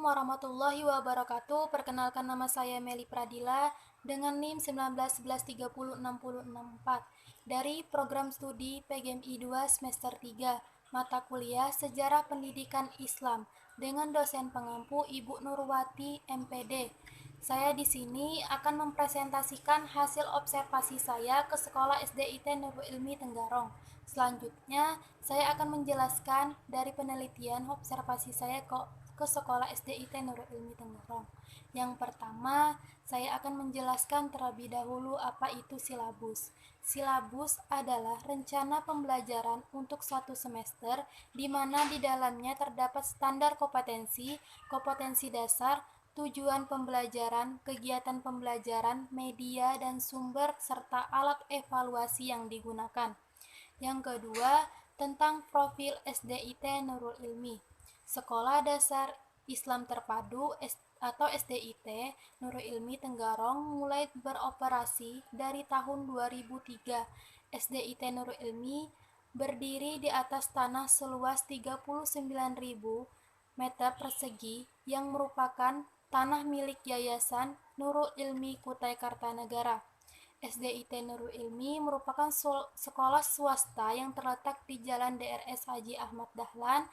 warahmatullahi wabarakatuh. Perkenalkan, nama saya Meli Pradila dengan NIM 1911306064 dari program studi PGMI 2 semester 3, mata kuliah Sejarah Pendidikan Islam dengan dosen pengampu Ibu Nurwati MPD. Saya di sini akan mempresentasikan hasil observasi saya ke Sekolah SDIT Nurul Ilmi Tenggarong. Selanjutnya, saya akan menjelaskan dari penelitian observasi saya ke Sekolah SDIT Nurul Ilmi Tenggarong. Yang pertama, saya akan menjelaskan terlebih dahulu apa itu silabus. Silabus adalah rencana pembelajaran untuk satu semester, di mana di dalamnya terdapat standar kompetensi, kompetensi dasar, tujuan pembelajaran, kegiatan pembelajaran, media dan sumber, serta alat evaluasi yang digunakan. Yang kedua, tentang profil SDIT Nurul Ilmi. Sekolah Dasar Islam Terpadu atau SDIT Nurul Ilmi Tenggarong mulai beroperasi dari tahun 2003. SDIT Nurul Ilmi berdiri di atas tanah seluas 39.000 meter persegi yang merupakan tanah milik Yayasan Nurul Ilmi Kutai Kartanegara. SDIT Nurul Ilmi merupakan sekolah swasta yang terletak di Jalan DRS Haji Ahmad Dahlan,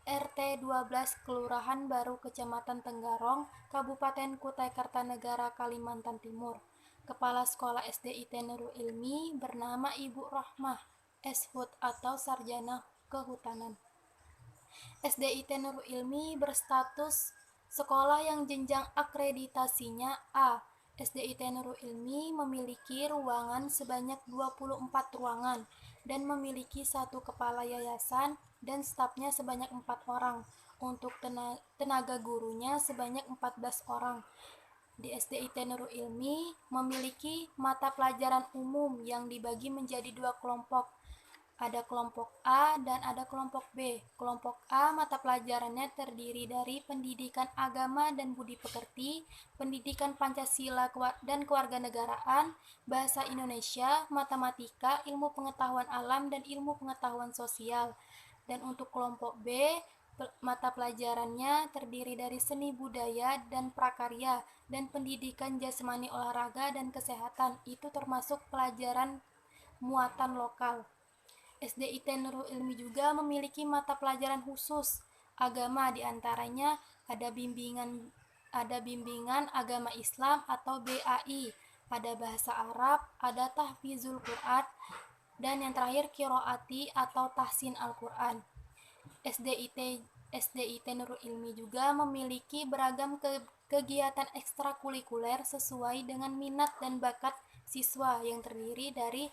RT 12, Kelurahan Baru, Kecamatan Tenggarong, Kabupaten Kutai Kartanegara, Kalimantan Timur. Kepala Sekolah SDIT Nurul Ilmi bernama Ibu Rahmah Eshut atau Sarjana Kehutanan. SDIT Nurul Ilmi berstatus sekolah yang jenjang akreditasinya A. SDIT Nurul Ilmi memiliki ruangan sebanyak 24 ruangan dan memiliki satu kepala yayasan dan stafnya sebanyak 4 orang. Untuk tenaga gurunya sebanyak 14 orang. Di SDIT Nurul Ilmi memiliki mata pelajaran umum yang dibagi menjadi dua kelompok. Ada kelompok A dan ada kelompok B. Kelompok A mata pelajarannya terdiri dari pendidikan agama dan budi pekerti, pendidikan Pancasila dan kewarganegaraan, bahasa Indonesia, matematika, ilmu pengetahuan alam dan ilmu pengetahuan sosial. Dan untuk kelompok B, mata pelajarannya terdiri dari seni budaya dan prakarya dan pendidikan jasmani, olahraga dan kesehatan. Itu termasuk pelajaran muatan lokal. SDIT Nurul Ilmi juga memiliki mata pelajaran khusus agama, diantaranya ada bimbingan agama Islam atau BAI, ada bahasa Arab, ada tahfizul Quran, dan yang terakhir qiraati atau tahsin Al-Quran. SDIT Nurul Ilmi juga memiliki beragam kegiatan ekstrakurikuler sesuai dengan minat dan bakat siswa yang terdiri dari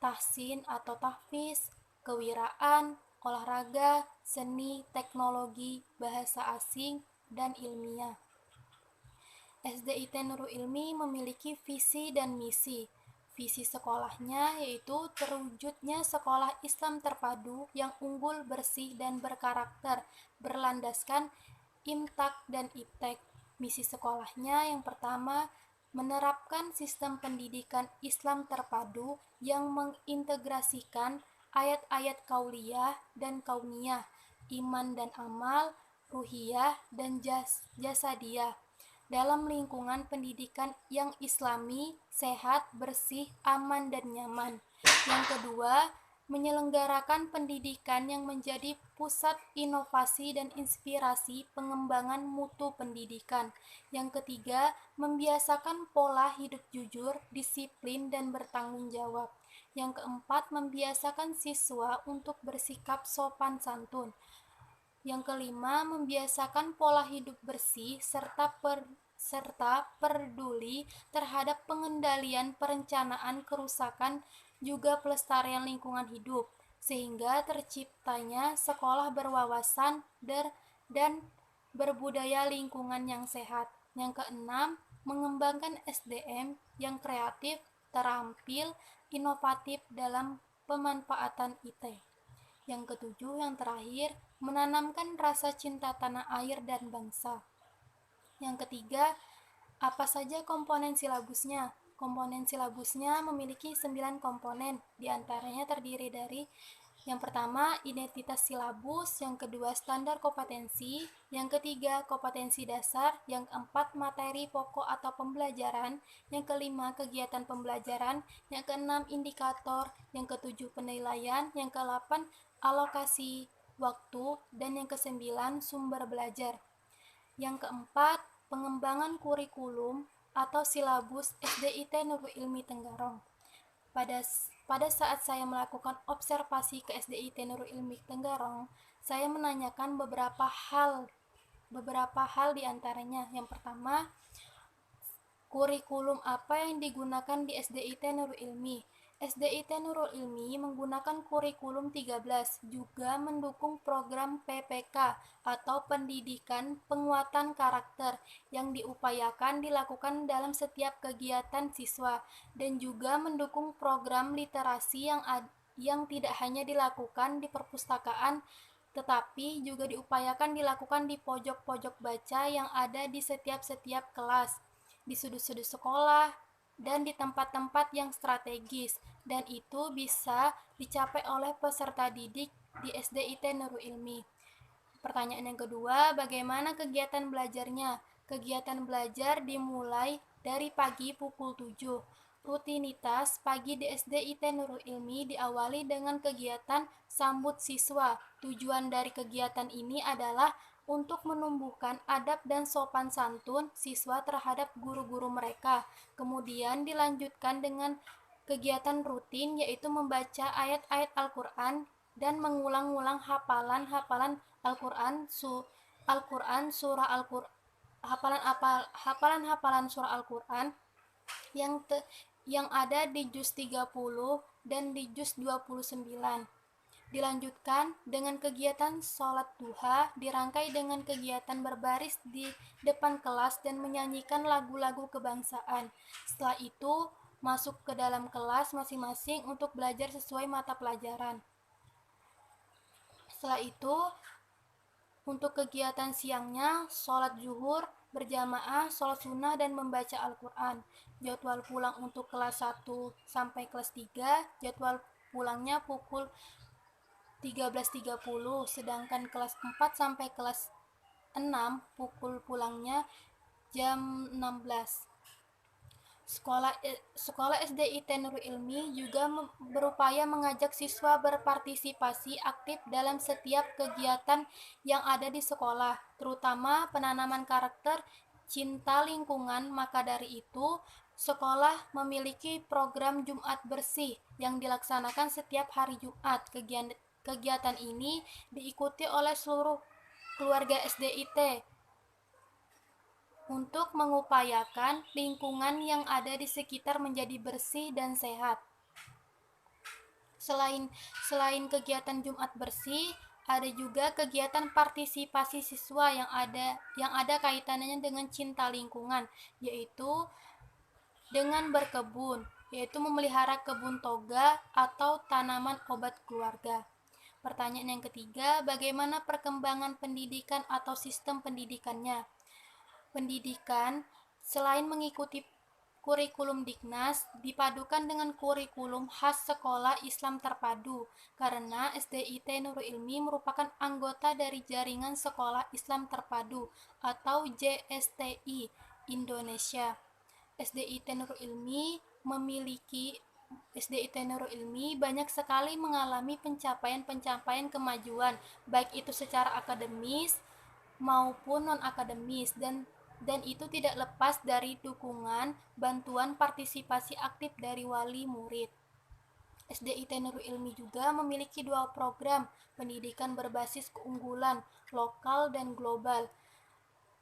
tahsin atau tahfiz, kewiraan, olahraga, seni, teknologi, bahasa asing, dan ilmiah. SDIT Nurul Ilmi memiliki visi dan misi. Visi sekolahnya yaitu terwujudnya sekolah Islam terpadu yang unggul, bersih, dan berkarakter, berlandaskan IMTAK dan IPTEK. Misi sekolahnya yang pertama, menerapkan sistem pendidikan Islam terpadu yang mengintegrasikan ayat-ayat kauliyah dan kauniyah, iman dan amal, ruhiyah dan jasadiyah dalam lingkungan pendidikan yang islami, sehat, bersih, aman, dan nyaman. Yang kedua, menyelenggarakan pendidikan yang menjadi pusat inovasi dan inspirasi pengembangan mutu pendidikan. Yang ketiga, membiasakan pola hidup jujur, disiplin, dan bertanggung jawab. Yang keempat, membiasakan siswa untuk bersikap sopan santun. Yang kelima, membiasakan pola hidup bersih serta peduli terhadap pengendalian perencanaan kerusakan juga pelestarian lingkungan hidup, sehingga terciptanya sekolah berwawasan dan berbudaya lingkungan yang sehat. Yang keenam, mengembangkan SDM yang kreatif, terampil, inovatif dalam pemanfaatan IT. Yang ketujuh, yang terakhir, menanamkan rasa cinta tanah air dan bangsa. Yang ketiga, apa saja komponen silabusnya? Komponen silabusnya memiliki 9 komponen, diantaranya terdiri dari Yang pertama, identitas silabus, yang kedua, standar kompetensi, yang ketiga, kompetensi dasar, yang keempat, materi pokok atau pembelajaran, yang kelima, kegiatan pembelajaran, yang keenam, indikator, yang ketujuh, penilaian, yang kedelapan, alokasi waktu, dan yang kesembilan, sumber belajar. Yang keempat, pengembangan kurikulum atau silabus SDIT Nurul Ilmi Tenggarong. Pada saat saya melakukan observasi ke SDIT Nurul Ilmi Tenggarong, saya menanyakan beberapa hal diantaranya. Yang pertama, kurikulum apa yang digunakan di SDIT Nurul Ilmi? SDIT Nurul Ilmi menggunakan kurikulum 13, juga mendukung program PPK atau Pendidikan Penguatan Karakter yang diupayakan dilakukan dalam setiap kegiatan siswa, dan juga mendukung program literasi yang tidak hanya dilakukan di perpustakaan tetapi juga diupayakan dilakukan di pojok-pojok baca yang ada di setiap kelas, di sudut-sudut sekolah, dan di tempat-tempat yang strategis, dan itu bisa dicapai oleh peserta didik di SDIT Nurul Ilmi. Pertanyaan yang kedua, bagaimana kegiatan belajarnya? Kegiatan belajar dimulai dari pagi pukul 7. Rutinitas pagi di SDIT Nurul Ilmi diawali dengan kegiatan sambut siswa. Tujuan dari kegiatan ini adalah untuk menumbuhkan adab dan sopan santun siswa terhadap guru-guru mereka. Kemudian dilanjutkan dengan kegiatan rutin, yaitu membaca ayat-ayat Al-Quran dan mengulang-ulang hafalan-hafalan Al-Quran, surah Al-Quran, hafalan-hafalan surah Al-Quran yang yang ada di juz 30 dan di juz 29. Dilanjutkan dengan kegiatan sholat duha, dirangkai dengan kegiatan berbaris di depan kelas dan menyanyikan lagu-lagu kebangsaan. Setelah itu, masuk ke dalam kelas masing-masing untuk belajar sesuai mata pelajaran. Setelah itu, untuk kegiatan siangnya, sholat zuhur, berjamaah, sholat sunnah, dan membaca Al-Quran. Jadwal pulang untuk kelas 1 sampai kelas 3, jadwal pulangnya pukul 13.30, sedangkan kelas 4 sampai kelas 6 pulangnya jam 16. Sekolah SDIT Nurul Ilmi juga berupaya mengajak siswa berpartisipasi aktif dalam setiap kegiatan yang ada di sekolah, terutama penanaman karakter, cinta lingkungan. Maka dari itu, sekolah memiliki program Jumat Bersih yang dilaksanakan setiap hari Jumat. Kegiatan ini diikuti oleh seluruh keluarga SDIT untuk mengupayakan lingkungan yang ada di sekitar menjadi bersih dan sehat. Selain kegiatan Jumat Bersih, ada juga kegiatan partisipasi siswa yang ada kaitannya dengan cinta lingkungan, yaitu dengan berkebun, yaitu memelihara kebun toga atau tanaman obat keluarga. Pertanyaan yang ketiga, bagaimana perkembangan pendidikan atau sistem pendidikannya? Pendidikan, selain mengikuti kurikulum Dignas, dipadukan dengan kurikulum khas Sekolah Islam Terpadu, karena SDIT Nurul Ilmi merupakan anggota dari Jaringan Sekolah Islam Terpadu atau JSTI Indonesia. SDIT Nurul Ilmi banyak sekali mengalami pencapaian kemajuan, baik itu secara akademis maupun non-akademis, dan itu tidak lepas dari dukungan, bantuan, partisipasi aktif dari wali murid. SDIT Nurul Ilmi juga memiliki 2 program pendidikan berbasis keunggulan lokal dan global.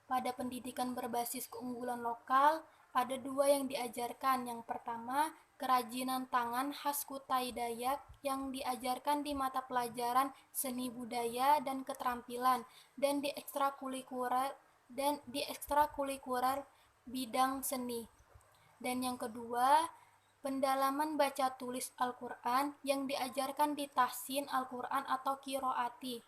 Pada pendidikan berbasis keunggulan lokal, ada 2 yang diajarkan. Yang pertama, kerajinan tangan khas Kutai Dayak yang diajarkan di mata pelajaran seni budaya dan keterampilan, dan di ekstrakurikuler bidang seni. Dan yang kedua, pendalaman baca tulis Al-Quran yang diajarkan di tahsin Al-Quran atau Qiroati.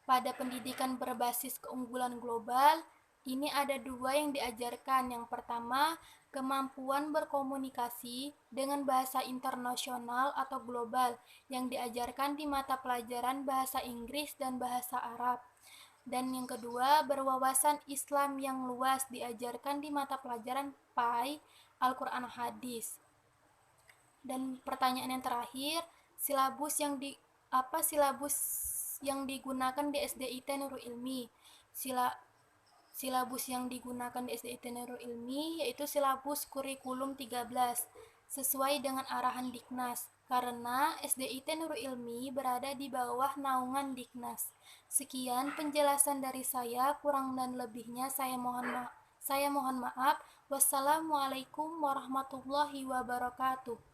Pada pendidikan berbasis keunggulan global, Ini ada dua yang diajarkan. Yang pertama, kemampuan berkomunikasi dengan bahasa internasional atau global yang diajarkan di mata pelajaran bahasa Inggris dan bahasa Arab. Dan yang kedua, berwawasan Islam yang luas diajarkan di mata pelajaran PAI, Al-Quran Hadis. Dan pertanyaan yang terakhir, silabus yang digunakan di SDIT Nurul Ilmi? Silabus yang digunakan di SDIT Nurul Ilmi yaitu silabus kurikulum 13 sesuai dengan arahan Diknas, karena SDIT Nurul Ilmi berada di bawah naungan Diknas. Sekian penjelasan dari saya, kurang dan lebihnya saya mohon maaf. Wassalamualaikum warahmatullahi wabarakatuh.